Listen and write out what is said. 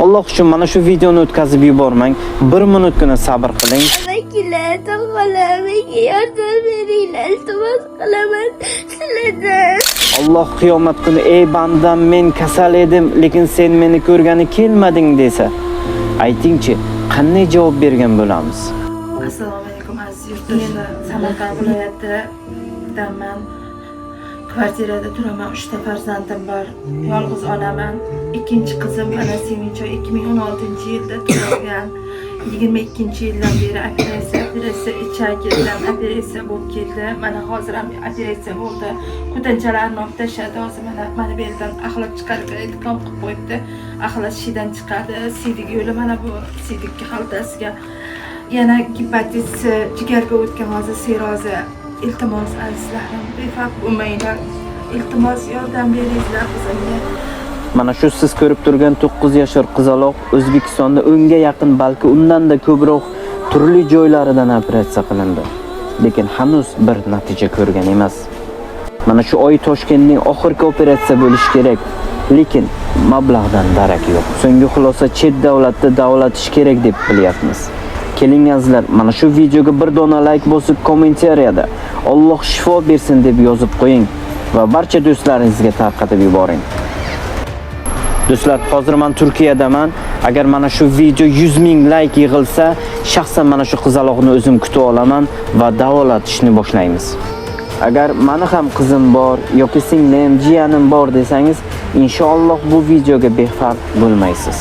Alloh uchun mana shu videoni o'tkazib yubormang. 1 minutgina sabr qiling. Vakillar, menga yordam beringlar, iltimos qilaman sizlardan. Alloh qiyomat kuni ey bandam men kasal edim, lekin sen meni ko'rgani kelmading desa, aytingchi, qanday javob bergan bo'lamiz? Assalomu alaykum aziz yurtdoshlar. Samarqand viloyatidaman. Kvartirada turaman. 3 ta farzandim bor. Yolg'iz onaman. Ikkinchi qizim ana Sevinchoy 2016-yilda tug'ilgan. 22-yildan beri operatsiya ichakdan operatsiya bo'lib keldi. Mana hozir ham operatsiya bo'ldi. Ko'tanchalarni olib tashladi. Hozir mana bu yerdan axlat chiqarib ilkom qilib qo'yibdi. Axlat shidan chiqadi. Sidik yo'li mana bu sidikki xaltasiga. Yana gepatit, jigarga o'tgan hozir sirozi. Iltimos azizlarim, befarq bo'lmanglar. Iltimos yordam beringlar bizga. Mana shu siz ko'rib turgan 9 yoshli qizaloq O'zbekistonda 10 ga yaqin, balki undan da ko'proq turli joylaridan operatsiya qilindi. Lekin hanuz bir natija ko'rgan emas. Mana shu oy Toshkentning oxirgi operatsiya bo'lishi kerak, lekin mablag'dan darak yo'q. So'nggi xulosa chet davlatda davolatish kerak deb bilyapmiz. Keling azizlar, mana shu videoga bir dona like bosib, kommentariyada Alloh shifo bersin deb yozib qo'ying va barcha do'stlaringizga tarqatib yuboring. Do'stlar, hozir men Turkiyadaman. Agar mana shu video 100 ming like yig'ilsa, shaxsan mana shu qizaloqni o'zim kutib olaman va davolatishni boshlaymiz. Agar meni ham qizim bor yoki singlim, jiyanim bor desangiz, inshaalloh bu videoga befarq bo'lmaysiz.